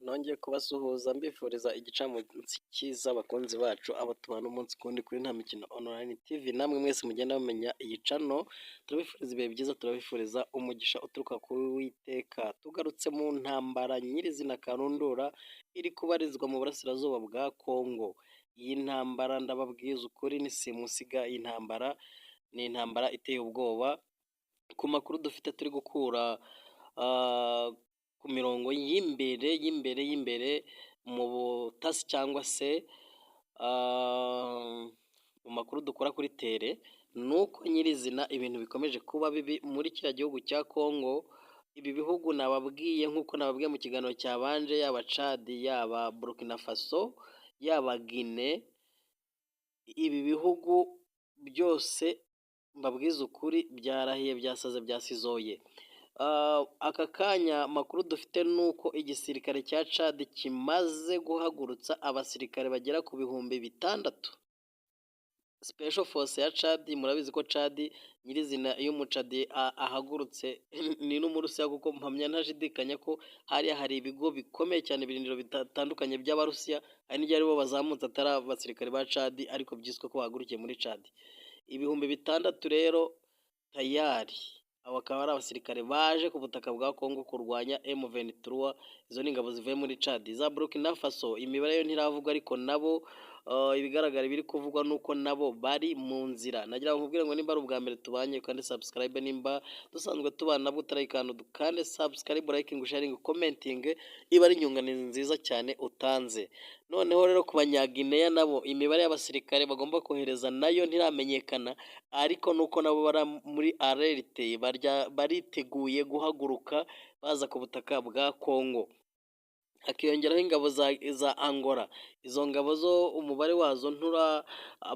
Nongeye kubasuhuza mbifuriza igicamunsi cyiza bakunzi bacu abo tubana umunsi ku wundi kuri Nta Mikino Online TV, namwe mwese mugenda bamenya iyi cano, turabifuriza ibihe byiza, turabifuriza umugisha uturuka ku Uwiteka. Tugarutse mu ntambara nyirizina karundura iri kubarizwa mu burasirazuba bwa Kongo. Iyi ntambara ndababwiza ukuri ni simusiga, iyi ntambara ni intambara iteye ubwoba. Ku makuru dufite turi gukura ku mirongo y'imbere mu butasi cyangwa se mu makuru dukora kuri tere, ni uko nyirizina ibintu bikomeje kuba bibi muri kiriya gihugu cya Kongo. Ibi bihugu nababwiye nk'uko nababwiye mu kiganiro cyabanje, yaba Chad, yaba Burkina Faso, yaba Guinea, ibi bihugu byose mbabwiza ukuri byarahiye, byasaze, byasizoye. Aka kanya amakuru dufite ni uko igisirikare cya Chad kimaze guhagurutsa abasirikare bagera ku bihumbi 6. Special Force ya Chad, murabizi ko Chad nyirizina iyo umucadi ahagurutse ni n'umurusiya, kuko mpamya ntashidikanya ko hari ibigo bikomeye cyane, ibirindiro bitandukanye by'abarusiya, hari n'igihe aribo bazamutse atari abasirikare ba Chad, ariko byiswe ko bahagurukiye muri Chad. Ibihumbi 6 rero tayari abo akaba ari abasirikare baje ku butaka bwa Kongo kurwanya M23. Izo ni ingabo zivuye muri Chad. Za Burkina Faso imibare yo ntiravugwa, ariko nabo ibigaragara biri kuvugwa nuko nabo bari mu nzira. Nagira ngo nkubwire ngo nimba ari ubwa mbere tubanye kandi subscribe, nimba dusanzwe tubana nabwo utarayikanda kandi subscribe, liking, sharing, commenting, iba ari inyunganizi nziza cyane utanze. Noneho rero ku banyagineya nabo imibare y'abasirikare bagomba kohereza nayo ntiramenyekana, ariko nuko nabo bari muri alerte, bariteguye guhaguruka baza ku butaka bwa Kongo. Hakiyongeraho ingabo za Angola. Izo ngabo zo umubare wazo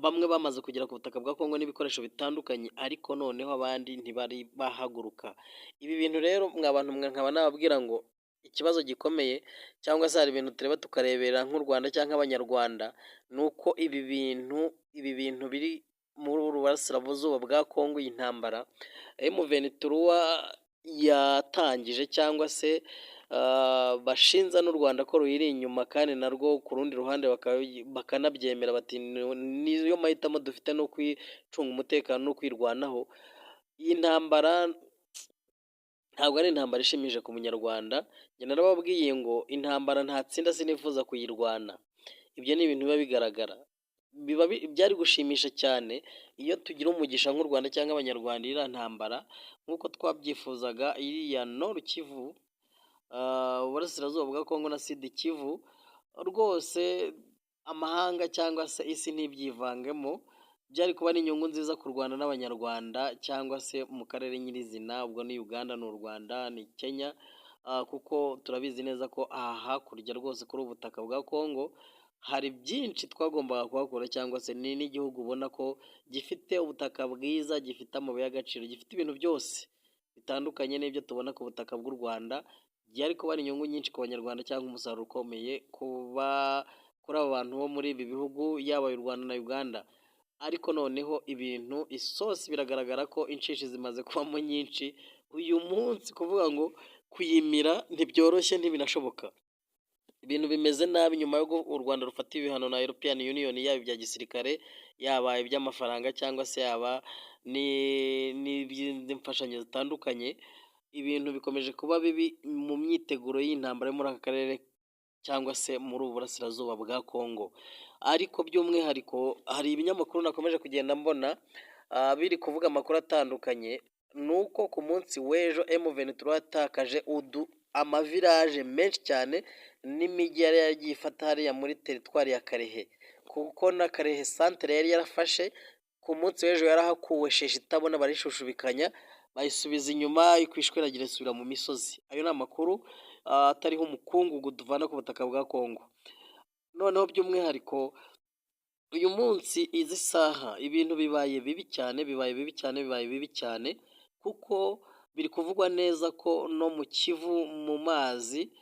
bamwe bamaze kugera ku butaka bwa Kongo n'ibikoresho bitandukanye, ariko noneho abandi ntibari bahaguruka. Ibi bintu rero mwabantu mwe nkaba nababwira ngo ikibazo gikomeye, cyangwa se hari ibintu tureba tukarebera nk'u Rwanda cyangwa abanyarwanda, ni uko ibi bintu biri muri uru burasirazuba bwa Kongo, iyi ntambara M23 yatangije, cyangwa se bashinza n'u Rwanda ko ruyiri inyuma, kandi narwo ku rundi ruhande bakanabyemera, bati niyo mahitamo dufite no kwicunga umutekano no kwirwanaho. Iyi ntambara ntabwo ari intambara ishimije ku munyarwanda. Njye narababwiye ngo intambara ntatsinda, sinifuza kuyirwana. Ibyo ni ibintu biba bigaragara. Byari gushimisha cyane iyo tugira umugisha nk'u Rwanda cyangwa abanyarwanda, iriya ntambara nk'uko twabyifuzaga, iriya Nord Kivu, uburasirazuba bwa Kongo na Sud Kivu, rwose amahanga cyangwa se isi ntibyivangemo, byari kuba ari inyungu nziza ku Rwanda n'abanyarwanda, cyangwa se mu karere nyirizina. Ubwo ni Uganda, ni u Rwanda, ni Kenya, kuko turabizi neza ko aha hakurya rwose kuri ubu butaka bwa Kongo hari byinshi twagombaga kuhakora, cyangwa se ni n'igihugu ubona ko gifite ubutaka bwiza, gifite amabuye y'agaciro, gifite ibintu byose bitandukanye n'ibyo tubona ku butaka bw'u Rwanda. Byari kuba ari inyungu nyinshi ku banyarwanda, cyangwa umusaruro ukomeye kuri abo bantu bo muri ibi bihugu, yaba u Rwanda na Uganda. Ariko noneho ibintu isosi biragaragara ko inshishi zimaze kubamo nyinshi. Uyu munsi kuvuga ngo kuyimira ntibyoroshye, ntibinashoboka. Ibintu bimeze nabi nyuma yo u Rwanda rufata ibihano na European Union, yaba ibya gisirikare, yaba iby'amafaranga, cyangwa se yaba n'izindi mfashanyo zitandukanye. Ibintu bikomeje kuba bibi mu myiteguro y'intambara yo muri aka karere, cyangwa se muri ubu burasirazuba bwa Kongo. Ariko by'umwihariko hari ibinyamakuru nakomeje kugenda mbona biri kuvuga amakuru atandukanye, ni uko ku munsi w'ejo M23 yatakaje amavirage menshi cyane n'imijyi yari yagiye ifata hariya muri teritwari ya Karehe, kuko na Karehe centre yari yarafashe. Ku munsi w'ejo yarahakuwe sheshe itabona, barishushubikanya bayisubiza inyuma, ikwishwiragira isubira mu misozi. Ayo ni amakuru atariho umukungugu duvana ku butaka bwa Kongo. Noneho by'umwihariko uyu munsi, izi saha, ibintu bibaye bibi cyane, kuko biri kuvugwa neza ko no mu Kivu, mu mazi,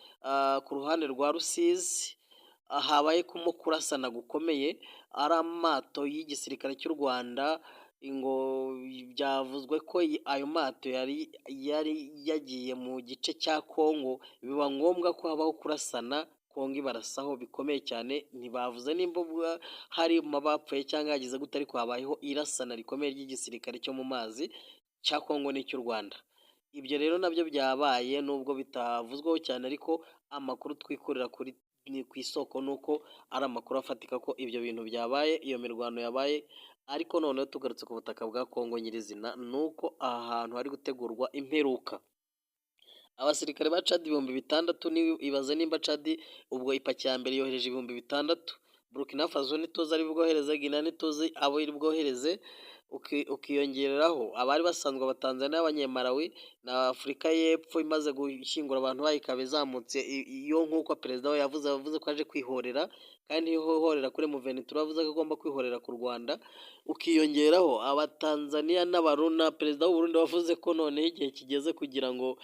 ku ruhande rwa Rusizi, habaye kurasana gukomeye, ari amato y'igisirikare cy'u Rwanda ngo byavuzwe ko ayo mato yari yagiye mu gice cya Kongo, biba ngombwa ko habaho kurasana, Kongo ibarasaho bikomeye cyane, ntibavuze nimba hari abapfuye cyangwa hagize gute, ariko habayeho irasana rikomeye ry'igisirikare cyo mu mazi cya Kongo n'icy'u Rwanda. Ibyo rero nabyo byabaye nubwo bitavuzweho cyane, ariko amakuru twikurira ku isoko ni uko ari amakuru afatika ko ibyo bintu byabaye, iyo mirwano yabaye. Ariko noneho tugarutse ku butaka bwa Kongo nyirizina, ni uko aha hantu hari gutegurwa imperuka. Abasirikare ba Chad 6,000, ibaze nimba Chad ubwo ipaki ya mbere yohereje 6,000, Burkina Faso ntituzi ari bwohereze, Guinea ntituzi abo iri bwohereze, ukiyongeraho abari basanzwe Abatanzania n'Abanyamalawi na Afurika y'Epfo imaze gushyingura abantu bayo ikaba izamutse iyo nk'uko perezida we yavuze ko aje kwihorera, kandi ihorera kuri M23 avuze ko agomba kwihorera ku Rwanda, ukiyongeraho Abatanzania n'Abaruna, perezida w'u Burundi wavuze ko noneho igihe kigeze kugira ngo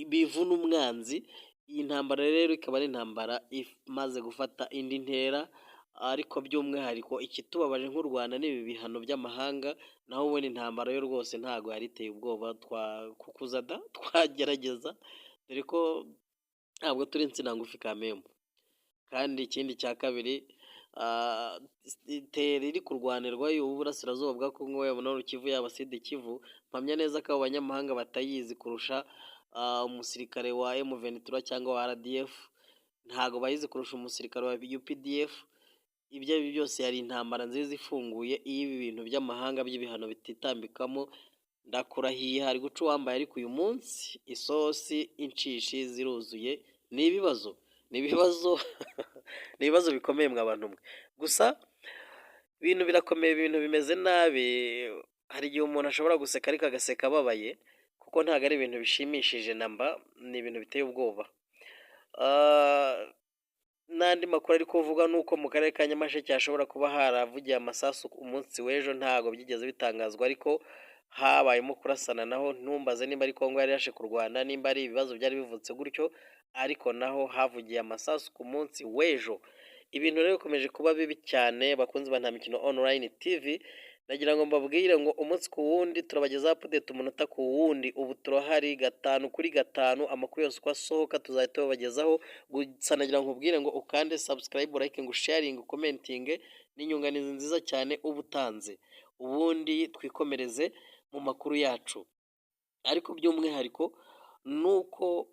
bivune umwanzi. Iyi ntambara rero ikaba ari intambara imaze gufata indi ntera, ariko by'umwihariko ikitubabaje nk'u Rwanda n'ibi bihano by'amahanga, naho ubundi intambara yo rwose ntabwo yari iteye ubwoba, twagerageza, dore ko ntabwo turi insina ngufi kamembe. Kandi ikindi cya kabiri, tere iri kurwanirwa y'uburasirazuba bwa Kongo, yaba Nord Kivu yaba Sud Kivu, mpamya neza ko abo banyamahanga batayizi kurusha umusirikare wa M23 cyangwa wa RDF, ntabwo bayizi kurusha umusirikare wa UPDF. Ibyo ari byo byose yari intambara nziza ifunguye, iyo ibi bintu by'amahanga by'ibihano bititambikamo, ndakurahiye hari guca uwambaye. Ariko uyu munsi isosi inshishi ziruzuye, ni ibibazo ni ibibazo bikomeye mwa bantu mwe. Gusa ibintu birakomeye, ibintu bimeze nabi. Hari igihe umuntu ashobora guseka ariko agaseka ababaye, kuko ntabwo ari ibintu bishimishije namba, ni ibintu biteye ubwoba. N'andi makuru ari kuvuga ni uko mu karere ka Nyamasheke hashobora kuba haravugiye amasasu umunsi w'ejo, ntabwo byigeze bitangazwa, ariko habayemo kurasana. Naho ntumbaze nimba ari Kongo yari yashe ku Rwanda, nimba ari ibibazo byari bivutse gutyo, ariko naho havugiye amasasu ku munsi w'ejo. Ibintu rero bikomeje kuba bibi cyane, bakunzi ba Nta Mikino Online TV. Nagira ngo mbabwire ngo umunsi ku wundi turabagezaho update umunota ku wundi. Ubu turahari 5/5, amakuru yose uko asohoka tuzahita tubagezaho. Gusa nagira ngo nkubwire ngo ukande subscribe, like, ngo sharing, commenting, n'inyunganizi nziza cyane uba utanze, ubundi twikomereze mu makuru yacu. Ariko by'umwihariko nuko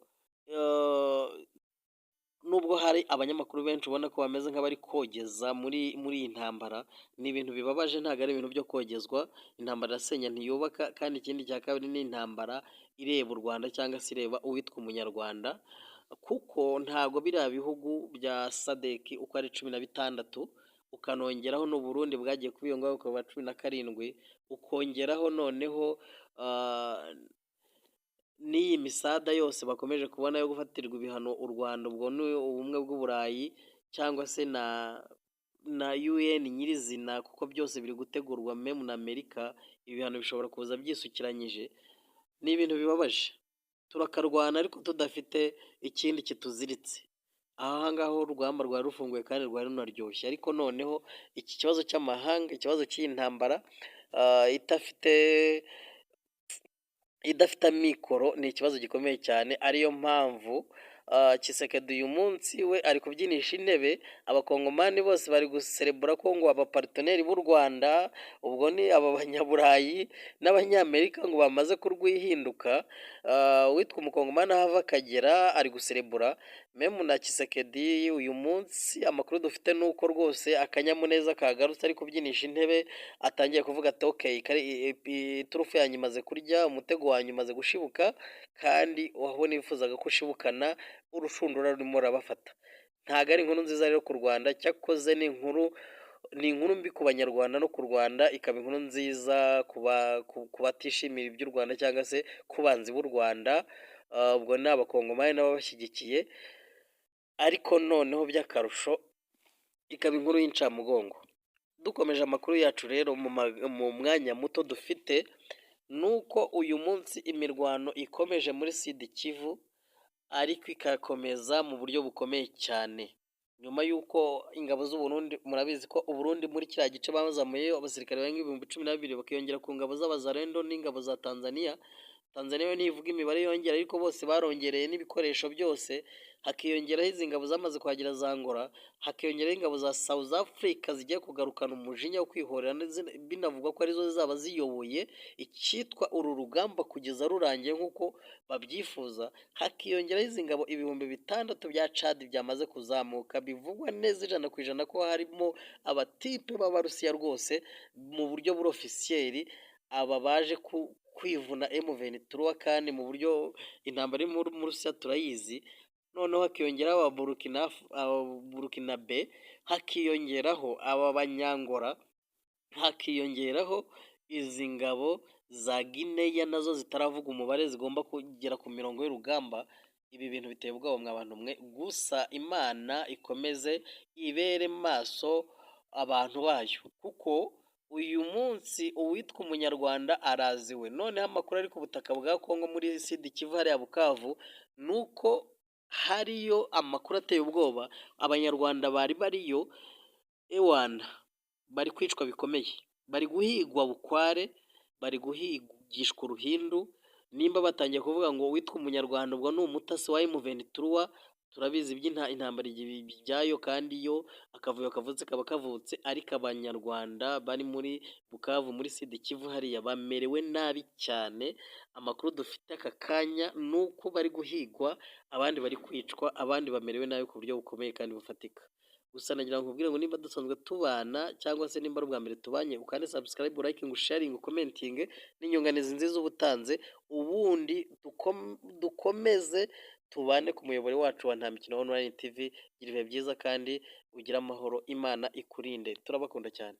nubwo hari abanyamakuru benshi ubona ko bameze nk'abari kogeza muri iyi ntambara, ni ibintu bibabaje, ntabwo ari ibintu byo kogezwa. Intambara irasenya ntiyubaka, kandi ikindi cya kabiri ni intambara ireba u Rwanda cyangwa se ireba uwitwa umunyarwanda, kuko ntabwo biriya bihugu bya SADC uko ari 16, ukanongeraho n'u Burundi bwagiye kubiyongaho ukaba 17, ukongeraho noneho n'iyi misada yose bakomeje kubona yo gufatirwa ibihano u Rwanda, ubwo ni ubumwe bw'Uburayi cyangwa se na UN nyirizina, kuko byose biri gutegurwa memu na Amerika. Ibihano bishobora kuza byisukiranyije, ni ibintu bibabaje. Turakarwana ariko tudafite ikindi kituziritse. Aha ngaho urugamba rwari rufunguye kandi rwari runaryoshye, ariko noneho iki kibazo cy'amahanga, ikibazo cy'iyi ntambara idafite amikoro, ni ikibazo gikomeye cyane. Ariyo mpamvu Tshisekedi uyu munsi we ari kubyinisha intebe, abakongomani bose bari guserebura ko ngo abaparteneri b'u Rwanda, ubwo ni aba banyaburayi n'abanyamerika, ngo bamaze kurwihinduka. Witwa umukongomani aho ava akagera ari guserebura. Memu na Tshisekedi uyu munsi amakuru dufite ni uko rwose akanyamuneza kagarutse, ari kubyinisha intebe, atangiye kuvuga ati okay, iturufu yanyu imaze kurya, umutego wanyu umaze gushibuka, kandi aho nifuzaga ko ushibukana urushundura rurimo rurabafata. Ntabwo ari inkuru nziza rero ku Rwanda, cyakoze ni inkuru mbi ku banyarwanda no ku Rwanda, ikaba inkuru nziza ku batishimira iby'u Rwanda cyangwa se ku banzi b'u Rwanda, ubwo ni abakongomani n'ababashyigikiye. Ariko noneho by'akarusho ikaba inkuru y'incamugongo. Dukomeje amakuru yacu rero mu mwanya muto dufite, nuko uyu munsi imirwano ikomeje muri Sud Kivu, ariko ikakomeza mu buryo bukomeye cyane. nyuma y'uko ingabo z'u Burundi murabizi ko u Burundi muri kiriya gice bazamuyeyo abasirikare barenga ibihumbi 12 bakiyongera ku ngabo z'abazarendo n'ingabo za Tanzania. Tanzania yo ntivuga imibare yongera ariko bose barongereye n'ibikoresho byose, hakiyongeraho izi ngabo zamaze kuhagera za Angola, hakiyongeraho ingabo za South Africa zigiye kugarukana umujinya wo kwihorera, binavugwa ko arizo zizaba ziyoboye icyitwa uru rugamba kugeza rurangiye nk'uko babyifuza, hakiyongeraho izi ngabo 6,000 bya Chad byamaze kuzamuka, bivugwa neza 100% ko harimo abatipe b'Abarusiya rwose mu buryo burofisiyeri, aba baje kwivuna M23 kandi mu buryo intambara iri muri Rusiya turayizi. Noneho hakiyongeraho Burkinabe, hakiyongeraho aba Banyangora, hakiyongeraho izi ngabo za Guinea nazo zitaravuga umubare zigomba kugera ku mirongo y'urugamba. Ibi bintu biteye ubwoba mwa bantu mwe, gusa Imana ikomeze ibere maso abantu bayo, kuko uyu munsi uwitwa umunyarwanda araziwe. Noneho amakuru ari ku butaka bwa Kongo muri Sud Kivu hariya Bukavu nuko hariyo amakuru ateye ubwoba, abanyarwanda bari bariyo ewana bari kwicwa bikomeye, bari guhigwa bukware, bari guhigishwa uruhindu. Nimba batangiye kuvuga ngo witwa umunyarwanda ubwo ni umutasi wa M23, turabizi intambara bijyayo kandi yo akavuyo kavutse kaba kavutse, ariko abanyarwanda bari muri Bukavu muri Sud Kivu hariya bamerewe nabi cyane. Amakuru dufite aka kanya nuko bari guhigwa, abandi bari kwicwa, abandi bamerewe nabi ku buryo bukomeye kandi bufatika. Gusa nagira ngo nkubwire ngo nimba dusanzwe tubana cyangwa se nimba ari ubwa mbere tubanye, ukande subscribe, like, sharing, commenting n'inyunganizi nziza ubutanze, ubundi dukomeze tubane ku muyoboro wacu wa Ntamikino Online TV. Gira ibihe byiza kandi ugire amahoro, Imana ikurinde, turabakunda cyane.